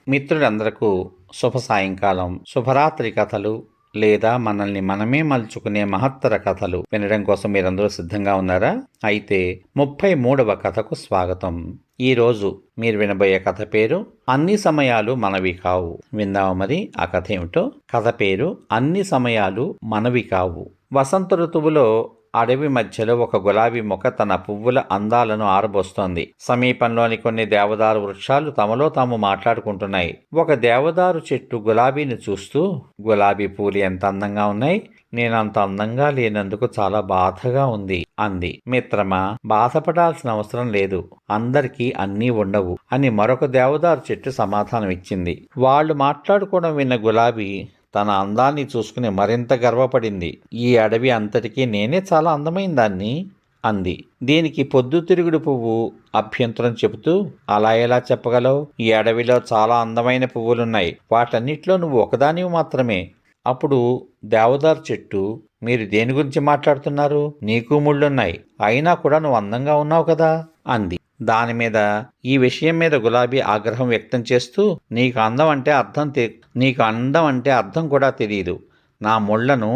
మిత్రులందరకు శుభ సాయంకాలం. శుభరాత్రి కథలు లేదా మనల్ని మనమే మలుచుకునే మహత్తర కథలు వినడం కోసం మీరందరూ సిద్ధంగా ఉన్నారా? అయితే 33వ కథకు స్వాగతం. ఈరోజు మీరు వినబోయే కథ పేరు అన్ని సమయాలు మనవి కావు. విందాము మరి ఆ కథ ఏమిటో. కథ పేరు అన్ని సమయాలు మనవి కావు. వసంత ఋతువులో అడవి మధ్యలో ఒక గులాబీ మొక్క తన పువ్వుల అందాలను ఆరబోస్తోంది. సమీపంలోని కొన్ని దేవదారు వృక్షాలు తమలో తాము మాట్లాడుకుంటున్నాయి. ఒక దేవదారు చెట్టు గులాబీని చూస్తూ, గులాబీ పూలు ఎంత అందంగా ఉన్నాయి, నేనంత అందంగా లేనందుకు చాలా బాధగా ఉంది అంది. మిత్రమా, బాధపడాల్సిన అవసరం లేదు, అందరికీ అన్నీ ఉండవు అని మరొక దేవదారు చెట్టు సమాధానం ఇచ్చింది. వాళ్ళు మాట్లాడుకోవడం విన్న గులాబీ తన అందాన్ని చూసుకుని మరింత గర్వపడింది. ఈ అడవి అంతటికీ నేనే చాలా అందమైన దాన్ని అంది. దీనికి పొద్దుతిరుగుడు పువ్వు అభ్యంతరం చెబుతూ, అలా ఎలా చెప్పగలవు? ఈ అడవిలో చాలా అందమైన పువ్వులున్నాయి, వాటన్నిటిలో నువ్వు ఒకదానివి మాత్రమే. అప్పుడు దేవదారు చెట్టు, మీరు దేని గురించి మాట్లాడుతున్నారు? నీకు ముళ్ళున్నాయి, అయినా కూడా నువ్వు అందంగా ఉన్నావు కదా అంది. దాని మీద ఈ విషయం మీద గులాబీ ఆగ్రహం వ్యక్తం చేస్తూ, నీకు అందం అంటే అర్థం కూడా తెలియదు. నా ముళ్లను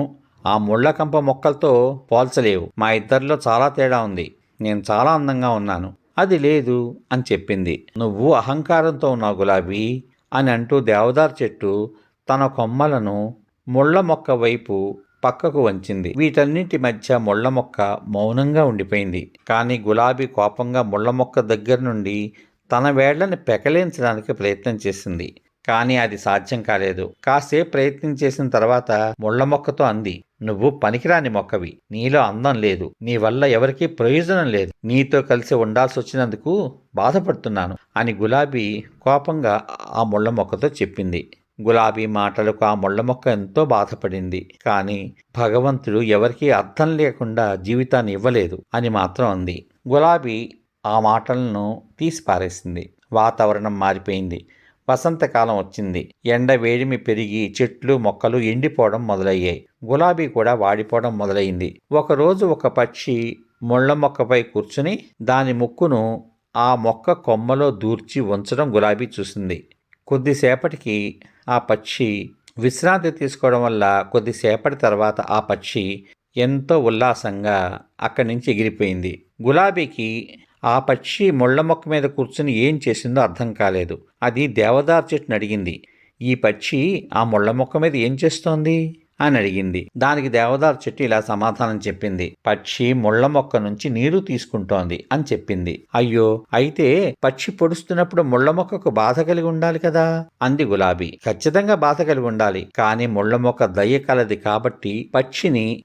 ఆ ముళ్లకంప మొక్కలతో పోల్చలేవు. మా ఇద్దరిలో చాలా తేడా ఉంది. నేను చాలా అందంగా ఉన్నాను, అది లేదు అని చెప్పింది. నువ్వు అహంకారంతో ఉన్నావు గులాబీ అని అంటూ దేవదారు చెట్టు తన కొమ్మలను ముళ్ల మొక్క వైపు పక్కకు వంచింది. వీటన్నింటి మధ్య ముళ్ల మొక్క మౌనంగా ఉండిపోయింది. కానీ గులాబీ కోపంగా ముళ్ల మొక్క దగ్గర నుండి తన వేళ్లను పెకలించడానికి ప్రయత్నం చేసింది. కానీ అది సాధ్యం కాలేదు. కాసేపు ప్రయత్నం చేసిన తర్వాత ముళ్ల మొక్కతో అంది, నువ్వు పనికిరాని మొక్కవి, నీలో అందం లేదు, నీ వల్ల ఎవరికీ ప్రయోజనం లేదు, నీతో కలిసి ఉండాల్సి వచ్చినందుకు బాధపడుతున్నాను అని గులాబీ కోపంగా ఆ ముళ్ల మొక్కతో చెప్పింది. గులాబీ మాటలకు ఆ ముళ్ల మొక్క ఎంతో బాధపడింది. కానీ భగవంతుడు ఎవరికీ అర్థం లేకుండా జీవితాన్ని ఇవ్వలేదు అని మాత్రం అంది. గులాబీ ఆ మాటలను తీసిపారేసింది. వాతావరణం మారిపోయింది. వసంతకాలం వచ్చింది. ఎండ వేడిమి పెరిగి చెట్లు మొక్కలు ఎండిపోవడం మొదలయ్యాయి. గులాబీ కూడా వాడిపోవడం మొదలైంది. ఒకరోజు ఒక పక్షి ముళ్ల మొక్కపై కూర్చుని దాని ముక్కును ఆ మొక్క కొమ్మలో దూర్చి ఉంచడం గులాబీ చూసింది. కొద్దిసేపటికి ఆ పక్షి విశ్రాంతి తీసుకోవడం వల్ల కొద్దిసేపటి తర్వాత ఆ పక్షి ఎంతో ఉల్లాసంగా అక్కడి నుంచి ఎగిరిపోయింది. గులాబీకి ఆ పక్షి ముళ్ల మొక్క మీద కూర్చుని ఏం చేసిందో అర్థం కాలేదు. అది దేవదారు చెట్టుని అడిగింది, ఈ పక్షి ఆ ముళ్ల మొక్క మీద ఏం చేస్తోంది అని అడిగింది. దానికి దేవదారు చెట్టు ఇలా సమాధానం చెప్పింది, పక్షి ముళ్ల మొక్క నుంచి నీరు తీసుకుంటోంది అని చెప్పింది. అయ్యో, అయితే పక్షి పొడుస్తున్నప్పుడు ముళ్ల మొక్కకు బాధ కలిగి ఉండాలి కదా అంది గులాబీ. ఖచ్చితంగా బాధ కలిగి ఉండాలి, కానీ ముళ్ల మొక్క దయ కలది కాబట్టి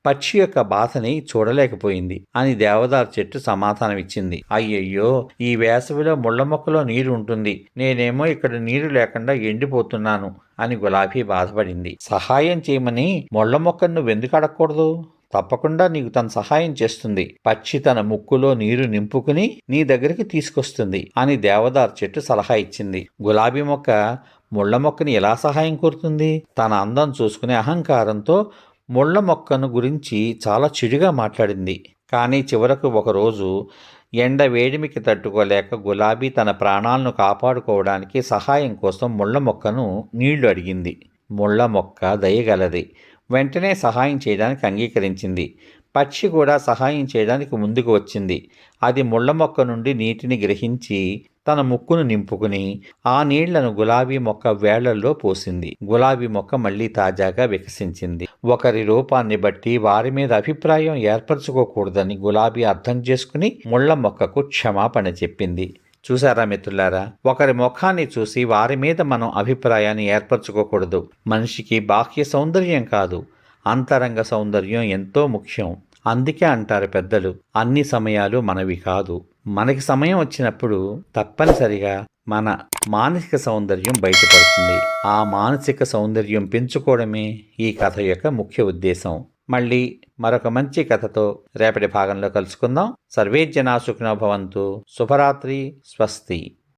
పక్షి యొక్క బాధని చూడలేకపోయింది అని దేవదారు చెట్టు సమాధానం ఇచ్చింది. అయ్యయ్యో, ఈ వేసవిలో ముళ్ల మొక్కలో నీరు ఉంటుంది, నేనేమో ఇక్కడ నీరు లేకుండా ఎండిపోతున్నాను అని గులాబీ బాధపడింది. సహాయం చేయమని ముళ్ల మొక్కను నువ్వెందుకు అడగకూడదు? తప్పకుండా నీకు తన సహాయం చేస్తుంది. పక్షి తన ముక్కులో నీరు నింపుకుని నీ దగ్గరికి తీసుకొస్తుంది అని దేవదారు చెట్టు సలహా ఇచ్చింది. గులాబీ మొక్క ముళ్ల మొక్కని ఎలా సహాయం కోరుతుంది? తన అందం చూసుకునే అహంకారంతో ముళ్ల మొక్కను గురించి చాలా చెడుగా మాట్లాడింది. కానీ చివరకు ఒకరోజు ఎండ వేడిమికి తట్టుకోలేక గులాబీ తన ప్రాణాలను కాపాడుకోవడానికి సహాయం కోసం ముళ్ల మొక్కను నీళ్లు అడిగింది. ముళ్ల మొక్క దయగలది, వెంటనే సహాయం చేయడానికి అంగీకరించింది. పక్షి కూడా సహాయం చేయడానికి ముందుకు వచ్చింది. అది ముళ్ల మొక్క నుండి నీటిని గ్రహించి తన ముక్కును నింపుకుని ఆ నీళ్లను గులాబీ మొక్క వేళ్లల్లో పోసింది. గులాబీ మొక్క మళ్లీ తాజాగా వికసించింది. ఒకరి రూపాన్ని బట్టి వారి మీద అభిప్రాయం ఏర్పరచుకోకూడదని గులాబీ అర్థం చేసుకుని ముళ్ల మొక్కకు క్షమాపణ చెప్పింది. చూసారా మిత్రులారా, ఒకరి ముఖాన్ని చూసి వారి మీద మనం అభిప్రాయాన్ని ఏర్పరచుకోకూడదు. మనిషికి బాహ్య సౌందర్యం కాదు, అంతరంగ సౌందర్యం ఎంతో ముఖ్యం. అందుకే అంటారు పెద్దలు, అన్ని సమయాలు మనవి కాదు. మనకి సమయం వచ్చినప్పుడు తప్పనిసరిగా మన మానసిక సౌందర్యం బయటపడుతుంది. ఆ మానసిక సౌందర్యం పెంచుకోవడమే ఈ కథ యొక్క ముఖ్య ఉద్దేశం. మళ్ళీ మరొక మంచి కథతో రేపటి భాగంలో కలుసుకుందాం. సర్వే జనా సుఖినో భవంతు. శుభరాత్రి. స్వస్తి.